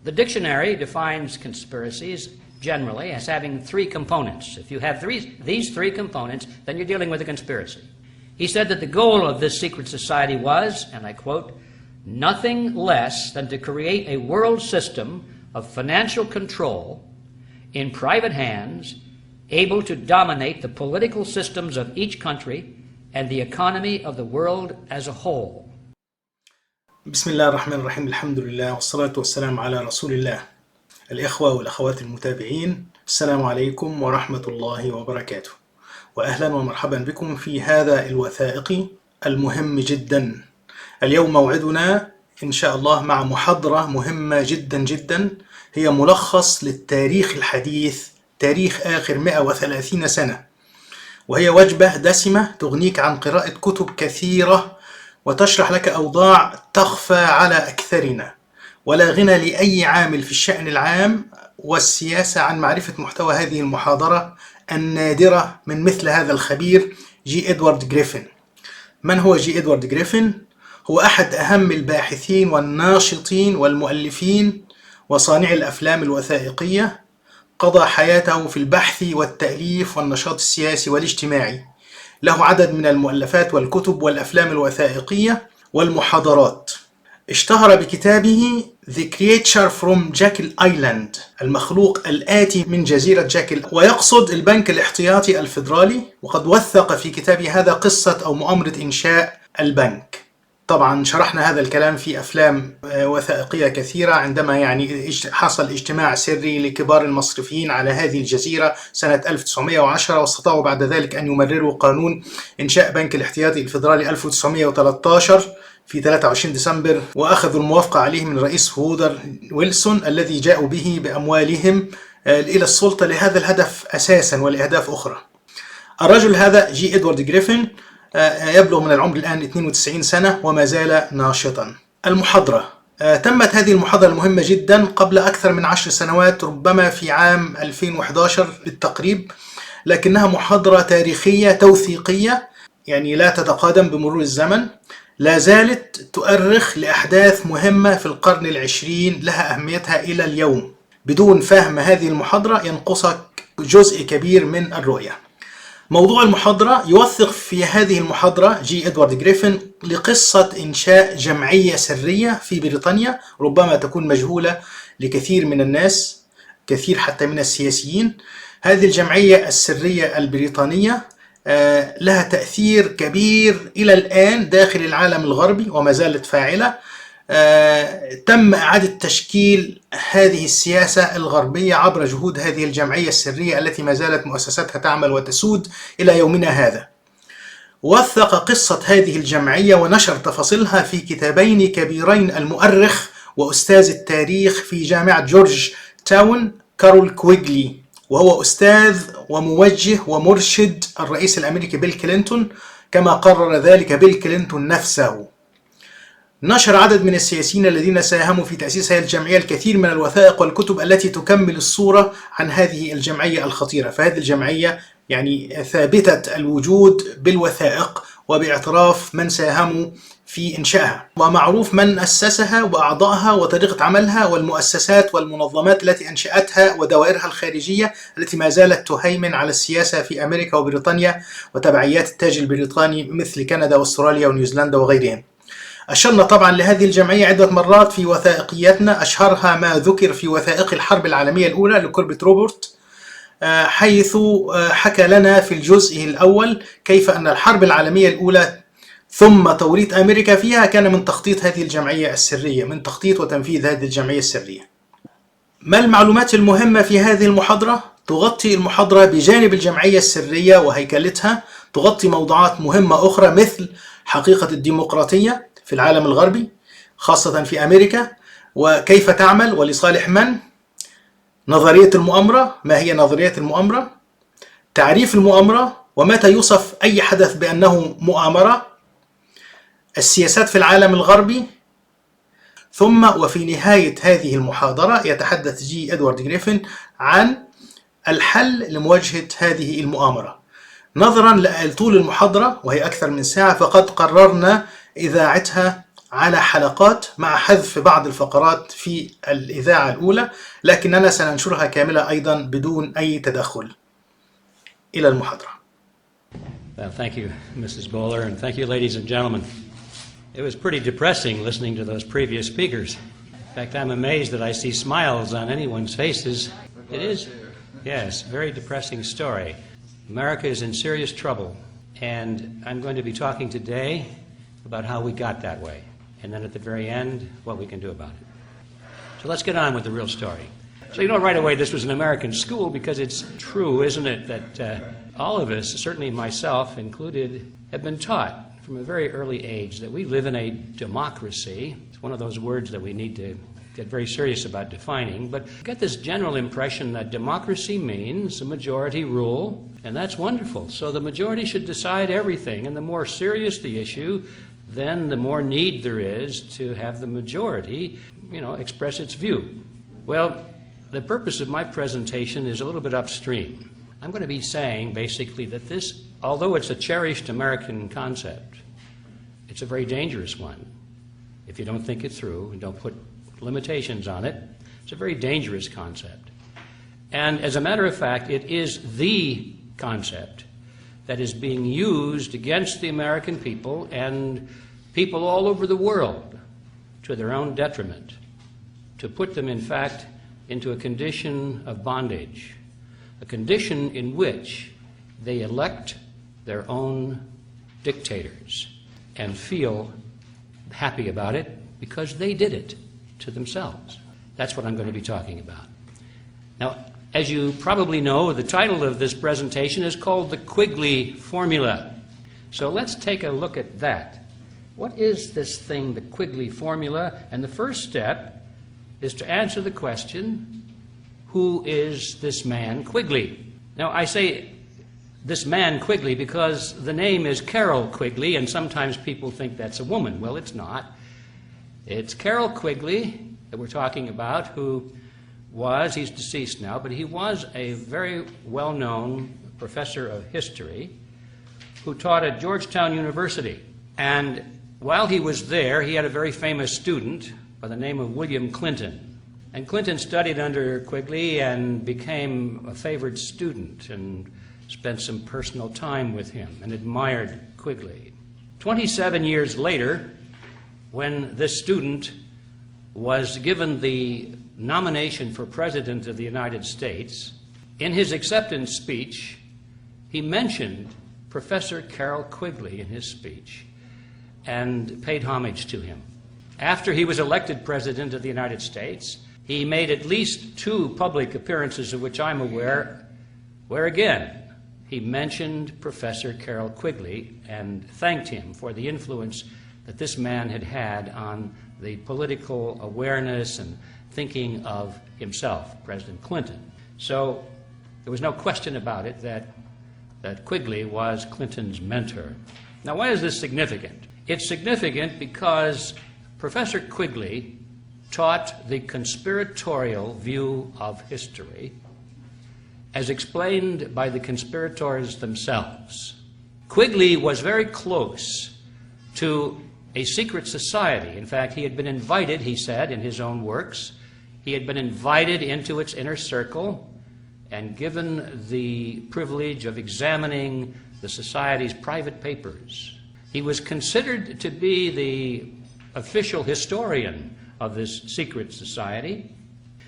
The dictionary defines conspiracies generally as having three components. If you have these three components, then you're dealing with a conspiracy. He said that the goal of this secret society was, and I quote, nothing less than to create a world system of financial control in private hands, able to dominate the political systems of each country and the economy of the world as a whole. بسم الله الرحمن الرحيم. الحمد لله والصلاة والسلام على رسول الله. الإخوة والأخوات المتابعين، السلام عليكم ورحمة الله وبركاته، وأهلا ومرحبا بكم في هذا الوثائقي المهم جدا. اليوم موعدنا إن شاء الله مع محاضرة مهمة جدا جدا، هي ملخص للتاريخ الحديث، تاريخ آخر 130 سنة، وهي وجبة دسمة تغنيك عن قراءة كتب كثيرة وتشرح لك أوضاع تخفى على أكثرنا، ولا غنى لأي عامل في الشأن العام والسياسة عن معرفة محتوى هذه المحاضرة النادرة من مثل هذا الخبير جي إدوارد جريفن. من هو جي إدوارد جريفن؟ هو أحد أهم الباحثين والناشطين والمؤلفين وصانعي الأفلام الوثائقية. قضى حياته في البحث والتأليف والنشاط السياسي والاجتماعي. له عدد من المؤلفات والكتب والأفلام الوثائقية والمحاضرات. اشتهر بكتابه The Creature from Jekyll Island، المخلوق الآتي من جزيرة جاكل، ويقصد البنك الاحتياطي الفيدرالي، وقد وثق في كتابه هذا قصة أو مؤامرة إنشاء البنك. طبعا شرحنا هذا الكلام في أفلام وثائقية كثيرة، عندما حصل اجتماع سري لكبار المصرفيين على هذه الجزيرة سنة 1910، واستطاعوا بعد ذلك أن يمرروا قانون إنشاء بنك الاحتياطي الفيدرالي 1913 في 23 ديسمبر، وأخذوا الموافقة عليه من رئيس وودر ويلسون الذي جاءوا به بأموالهم إلى السلطة لهذا الهدف أساسا ولأهداف أخرى. الرجل هذا جي إدوارد جريفن يبلغ من العمر الآن 92 سنة وما زال ناشطا. المحاضرة تمت هذه المحاضرة المهمة جدا قبل أكثر من 10 سنوات، ربما في عام 2011 بالتقريب، لكنها محاضرة تاريخية توثيقية، يعني لا تتقادم بمرور الزمن، لا زالت تؤرخ لأحداث مهمة في القرن العشرين لها أهميتها إلى اليوم. بدون فهم هذه المحاضرة ينقصك جزء كبير من الرؤية. موضوع المحاضرة يوثق في هذه المحاضرة جي إدوارد جريفن لقصة إنشاء جمعية سرية في بريطانيا، ربما تكون مجهولة لكثير من الناس، كثير حتى من السياسيين. هذه الجمعية السرية البريطانية لها تأثير كبير إلى الآن داخل العالم الغربي وما زالت فاعلة. تم إعادة تشكيل هذه السياسة الغربية عبر جهود هذه الجمعية السرية التي ما زالت مؤسساتها تعمل وتسود إلى يومنا هذا. وثق قصة هذه الجمعية ونشر تفاصيلها في كتابين كبيرين المؤرخ وأستاذ التاريخ في جامعة جورج تاون كارول كويغلي، وهو أستاذ وموجه ومرشد الرئيس الأمريكي بيل كلينتون، كما قرر ذلك بيل كلينتون نفسه. نشر عدد من السياسيين الذين ساهموا في تأسيس هذه الجمعية الكثير من الوثائق والكتب التي تكمل الصورة عن هذه الجمعية الخطيرة. فهذه الجمعية ثابتة الوجود بالوثائق وباعتراف من ساهموا في إنشائها، ومعروف من أسسها وأعضائها وطريقة عملها والمؤسسات والمنظمات التي أنشأتها ودوائرها الخارجية التي ما زالت تهيمن على السياسة في أمريكا وبريطانيا وتبعيات التاج البريطاني مثل كندا واستراليا ونيوزيلندا وغيرهم. أشرنا طبعا لهذه الجمعية عدة مرات في وثائقياتنا، أشهرها ما ذكر في وثائق الحرب العالمية الأولى لكوربت روبرت، حيث حكى لنا في الجزء الأول كيف أن الحرب العالمية الأولى ثم توريط أمريكا فيها كان من تخطيط هذه الجمعية السرية، من تخطيط وتنفيذ هذه الجمعية السرية. ما المعلومات المهمة في هذه المحاضرة؟ تغطي المحاضرة بجانب الجمعية السرية وهيكلتها، تغطي موضوعات مهمة أخرى مثل حقيقة الديمقراطية في العالم الغربي خاصة في أمريكا وكيف تعمل ولصالح من، نظرية المؤامرة، ما هي نظرية المؤامرة، تعريف المؤامرة ومتى يوصف أي حدث بأنه مؤامرة، السياسات في العالم الغربي، ثم وفي نهاية هذه المحاضرة يتحدث جي إدوارد جريفن عن الحل لمواجهة هذه المؤامرة. نظرا لطول المحاضرة وهي أكثر من ساعة، فقد قررنا إذاعتها على حلقات مع حذف بعض الفقرات في الإذاعة الأولى، لكننا سننشرها كاملة أيضا بدون أي تدخل. إلى المحاضرة. Well, thank you, Mrs. Bowler, and thank you, ladies and gentlemen. It was pretty depressing listening to those previous speakers. In fact, I'm amazed that I see smiles on anyone's faces. It is, yes, a very depressing story. America is in serious trouble, and I'm going to be talking today about how we got that way, and then at the very end, what we can do about it. So let's get on with the real story. So you know right away this was an American school, because it's true, isn't it, that all of us, certainly myself included, have been taught from a very early age that we live in a democracy. It's one of those words that we need to get very serious about defining, but get this general impression that democracy means a majority rule, and that's wonderful. So the majority should decide everything, and the more serious the issue, then the more need there is to have the majority, express its view. Well, the purpose of my presentation is a little bit upstream. I'm going to be saying basically that this, although it's a cherished American concept, it's a very dangerous one. If you don't think it through and don't put limitations on it, it's a very dangerous concept. And as a matter of fact, it is the concept that is being used against the American people and people all over the world to their own detriment, to put them, in fact, into a condition of bondage, a condition in which they elect their own dictators and feel happy about it because they did it to themselves. That's what I'm going to be talking about. Now, as you probably know, the title of this presentation is called the Quigley Formula. So let's take a look at that. What is this thing, the Quigley Formula? And the first step is to answer the question, who is this man Quigley? Now, I say this man Quigley because the name is Carroll Quigley, and sometimes people think that's a woman. Well, it's not. It's Carroll Quigley that we're talking about, who he's deceased now, but he was a very well-known professor of history who taught at Georgetown University. And while he was there, he had a very famous student by the name of William Clinton. And Clinton studied under Quigley and became a favored student and spent some personal time with him and admired Quigley. 27 years later, when this student was given the nomination for President of the United States, in his acceptance speech, he mentioned Professor Carroll Quigley in his speech and paid homage to him. After he was elected President of the United States, he made at least 2 public appearances of which I'm aware, where again he mentioned Professor Carroll Quigley and thanked him for the influence that this man had had on the political awareness and thinking of himself, President Clinton. So there was no question about it that Quigley was Clinton's mentor. Now, why is this significant? It's significant because Professor Quigley taught the conspiratorial view of history as explained by the conspirators themselves. Quigley was very close to a secret society. In fact, he had been invited, he said in his own works, he had been invited into its inner circle and given the privilege of examining the society's private papers. He was considered to be the official historian of this secret society,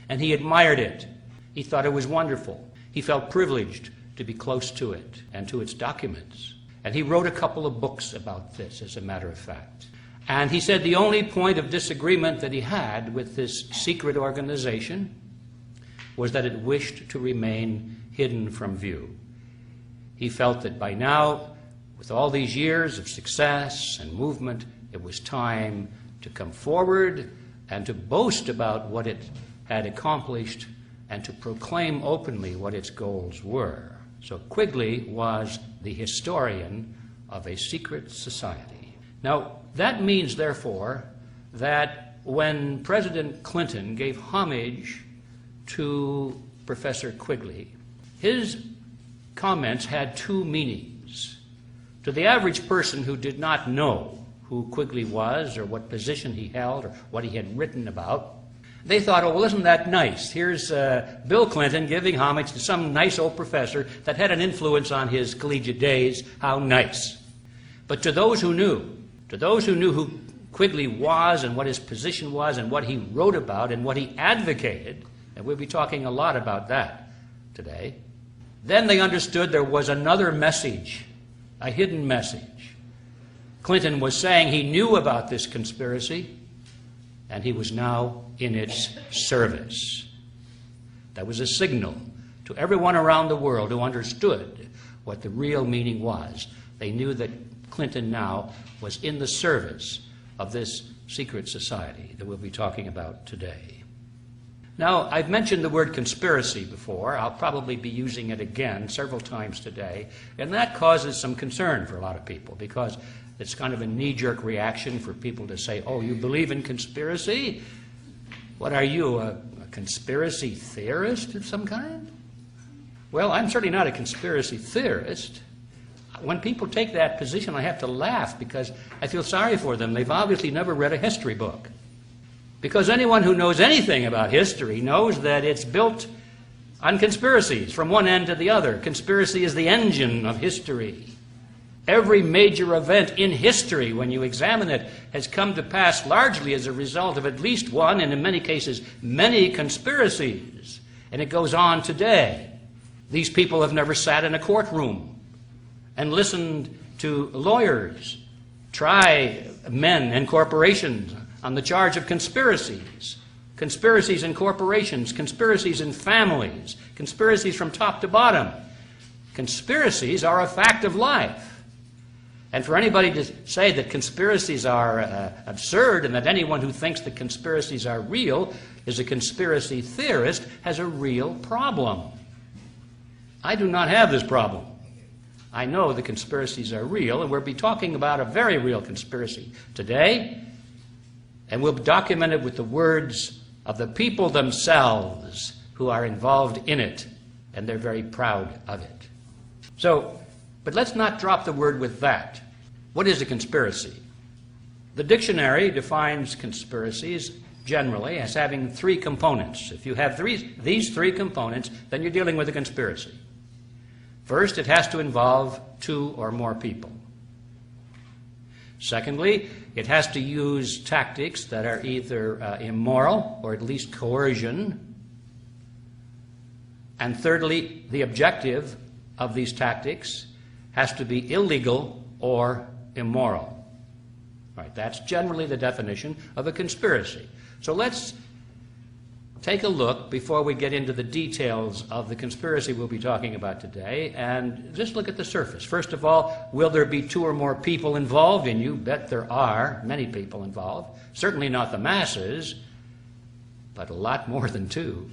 and he admired it. He thought it was wonderful. He felt privileged to be close to it and to its documents. And he wrote a couple of books about this, as a matter of fact. And he said the only point of disagreement that he had with this secret organization was that it wished to remain hidden from view. He felt that by now, with all these years of success and movement, it was time to come forward and to boast about what it had accomplished and to proclaim openly what its goals were. So Quigley was the historian of a secret society. Now, that means, therefore, that when President Clinton gave homage to Professor Quigley, his comments had 2 meanings. To the average person who did not know who Quigley was or what position he held or what he had written about, they thought, oh, well, isn't that nice? Here's Bill Clinton giving homage to some nice old professor that had an influence on his collegiate days. How nice. But to those who knew who Quigley was and what his position was and what he wrote about and what he advocated, and we'll be talking a lot about that today, then they understood there was another message, a hidden message. Clinton was saying he knew about this conspiracy, and he was now in its service. That was a signal to everyone around the world who understood what the real meaning was. They knew that Clinton now was in the service of this secret society that we'll be talking about today. Now, I've mentioned the word conspiracy before. I'll probably be using it again several times today, and that causes some concern for a lot of people because it's kind of a knee-jerk reaction for people to say, oh, you believe in conspiracy? What are you, a conspiracy theorist of some kind? Well, I'm certainly not a conspiracy theorist. When people take that position, I have to laugh because I feel sorry for them. They've obviously never read a history book. Because anyone who knows anything about history knows that it's built on conspiracies from one end to the other. Conspiracy is the engine of history. Every major event in history, when you examine it, has come to pass largely as a result of at least one, and in many cases, many conspiracies. And it goes on today. These people have never sat in a courtroom and listened to lawyers try men and corporations on the charge of conspiracies. Conspiracies in corporations, conspiracies in families, conspiracies from top to bottom. Conspiracies are a fact of life. And for anybody to say that conspiracies are absurd and that anyone who thinks that conspiracies are real is a conspiracy theorist has a real problem. I do not have this problem. I know the conspiracies are real, and we'll be talking about a very real conspiracy today, and we'll document it with the words of the people themselves who are involved in it, and they're very proud of it. But let's not drop the word with that. What is a conspiracy? The dictionary defines conspiracies generally as having three components. If you have these three components, then you're dealing with a conspiracy. First, it has to involve two or more people. Secondly, it has to use tactics that are either immoral or at least coercion. And thirdly, the objective of these tactics has to be illegal or immoral. Right, that's generally the definition of a conspiracy. So let's take a look before we get into the details of the conspiracy we'll be talking about today, and just look at the surface. First of all, will there be two or more people involved? And you bet there are many people involved. Certainly not the masses, but a lot more than two.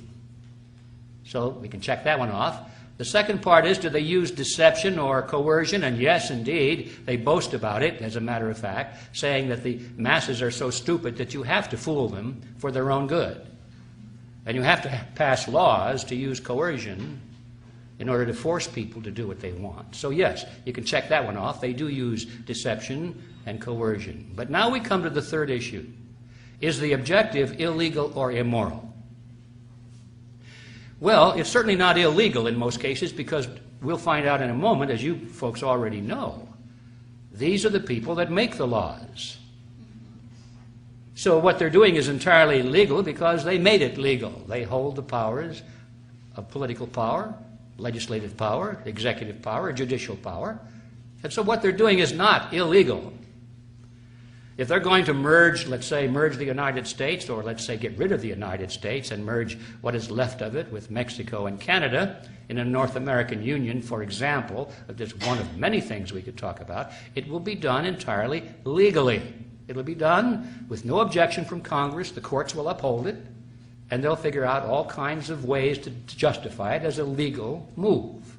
So we can check that one off. The second part is, do they use deception or coercion? And yes, indeed, they boast about it, as a matter of fact, saying that the masses are so stupid that you have to fool them for their own good. And you have to pass laws to use coercion in order to force people to do what they want. So yes, you can check that one off. They do use deception and coercion. But now we come to the third issue. Is the objective illegal or immoral? Well, it's certainly not illegal in most cases because we'll find out in a moment, as you folks already know, these are the people that make the laws. So what they're doing is entirely legal because they made it legal. They hold the powers of political power, legislative power, executive power, judicial power. And so what they're doing is not illegal. If they're going to merge, let's say, merge the United States, or let's say get rid of the United States and merge what is left of it with Mexico and Canada in a North American Union, for example, of just one of many things we could talk about, it will be done entirely legally. It will be done with no objection from Congress. The courts will uphold it, and they'll figure out all kinds of ways to justify it as a legal move.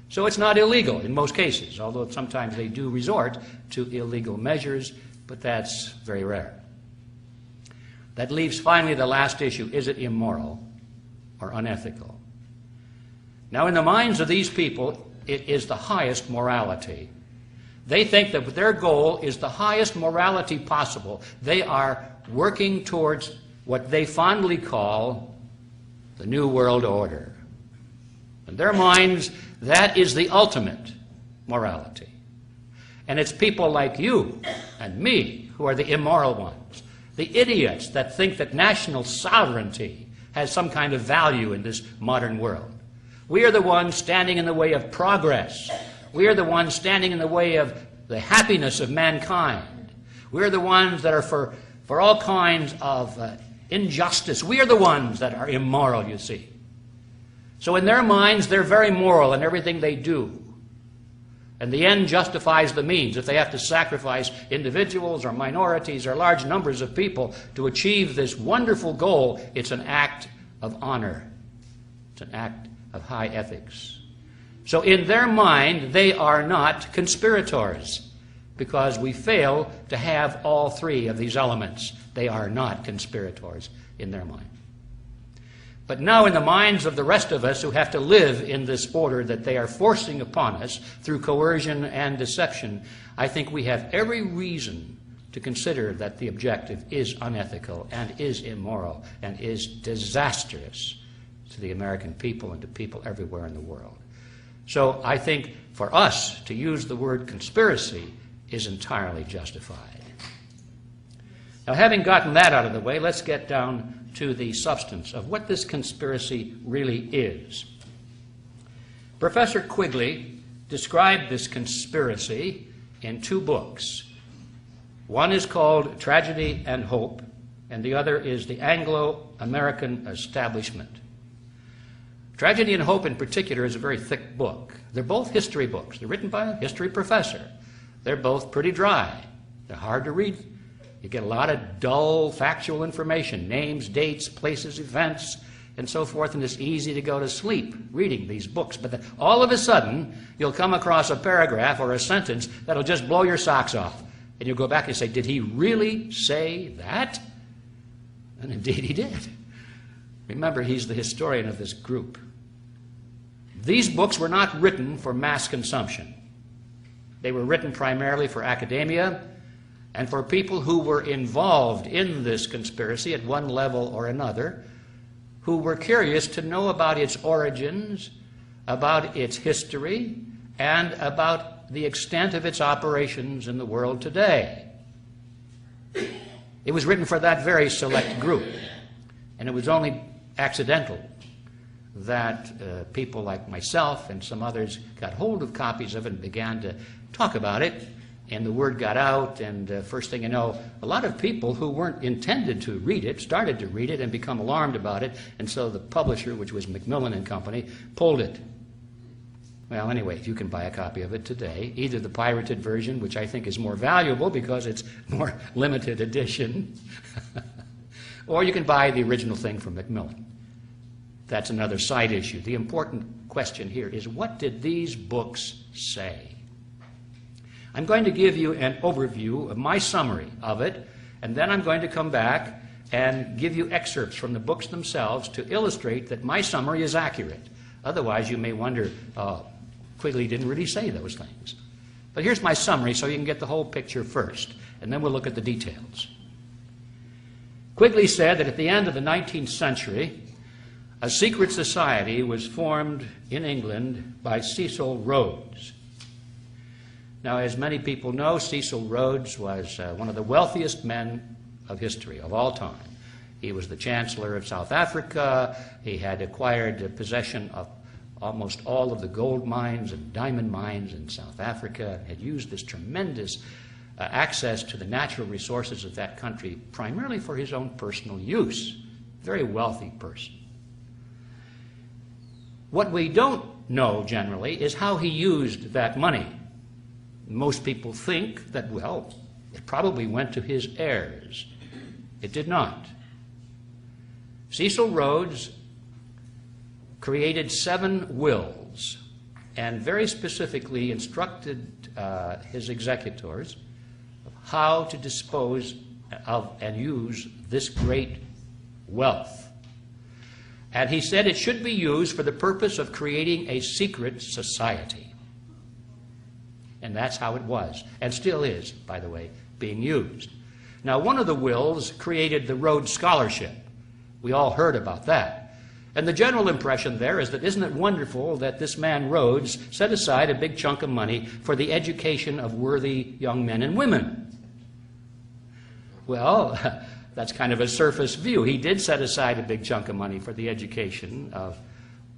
So it's not illegal in most cases, although sometimes they do resort to illegal measures, but that's very rare. That leaves finally the last issue. Is it immoral or unethical? Now, in the minds of these people, it is the highest morality. They think that their goal is the highest morality possible. They are working towards what they fondly call the New World Order. In their minds, that is the ultimate morality. And it's people like you and me who are the immoral ones, the idiots that think that national sovereignty has some kind of value in this modern world. We are the ones standing in the way of progress. We are the ones standing in the way of the happiness of mankind. We are the ones that are for all kinds of injustice. We are the ones that are immoral, you see. So in their minds, they're very moral in everything they do. And the end justifies the means. If they have to sacrifice individuals or minorities or large numbers of people to achieve this wonderful goal, it's an act of honor. It's an act of high ethics. So in their mind, they are not conspirators, because we fail to have all three of these elements. They are not conspirators in their mind. But now in the minds of the rest of us who have to live in this order that they are forcing upon us through coercion and deception, I think we have every reason to consider that the objective is unethical and is immoral and is disastrous to the American people and to people everywhere in the world. So I think for us to use the word conspiracy is entirely justified. Now, having gotten that out of the way, let's get down to the substance of what this conspiracy really is. Professor Quigley described this conspiracy in two books. One is called Tragedy and Hope, and the other is The Anglo-American Establishment. Tragedy and Hope in particular is a very thick book. They're both history books. They're written by a history professor. They're both pretty dry. They're hard to read. You get a lot of dull, factual information, names, dates, places, events, and so forth, and it's easy to go to sleep reading these books. But then all of a sudden, you'll come across a paragraph or a sentence that'll just blow your socks off. And you'll go back and say, did he really say that? And indeed he did. Remember, he's the historian of this group. These books were not written for mass consumption. They were written primarily for academia and for people who were involved in this conspiracy at one level or another, who were curious to know about its origins, about its history, and about the extent of its operations in the world today. It was written for that very select group, and it was only accidental that people like myself and some others got hold of copies of it and began to talk about it, and the word got out, and first thing you know, a lot of people who weren't intended to read it started to read it and become alarmed about it, and so the publisher, which was Macmillan and Company, pulled it. Well, anyway, you can buy a copy of it today, either the pirated version, which I think is more valuable because it's more limited edition, or you can buy the original thing from Macmillan. That's another side issue. The important question here is, what did these books say? I'm going to give you an overview of my summary of it, and then I'm going to come back and give you excerpts from the books themselves to illustrate that my summary is accurate. Otherwise, you may wonder, Quigley didn't really say those things. But here's my summary so you can get the whole picture first, and then we'll look at the details. Quigley said that at the end of the 19th century, a secret society was formed in England by Cecil Rhodes. Now, as many people know, Cecil Rhodes was one of the wealthiest men of history, of all time. He was the Chancellor of South Africa. He had acquired possession of almost all of the gold mines and diamond mines in South Africa, and had used this tremendous access to the natural resources of that country primarily for his own personal use. Very wealthy person. What we don't know generally is how he used that money. Most people think that, well, it probably went to his heirs. It did not. Cecil Rhodes created 7 wills and very specifically instructed his executors of how to dispose of and use this great wealth. And he said it should be used for the purpose of creating a secret society. And that's how it was, and still is, by the way, being used. Now, one of the wills created the Rhodes Scholarship. We all heard about that. And the general impression there is that isn't it wonderful that this man Rhodes set aside a big chunk of money for the education of worthy young men and women? Well, that's kind of a surface view. He did set aside a big chunk of money for the education of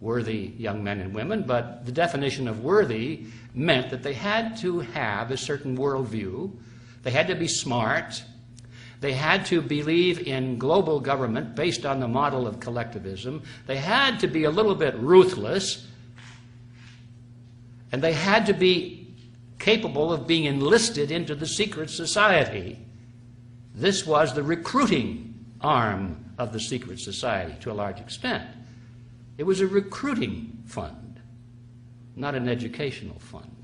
worthy young men and women, but the definition of worthy meant that they had to have a certain worldview, they had to be smart, they had to believe in global government based on the model of collectivism, they had to be a little bit ruthless, and they had to be capable of being enlisted into the secret society. This was the recruiting arm of the secret society to a large extent. It was a recruiting fund, not an educational fund.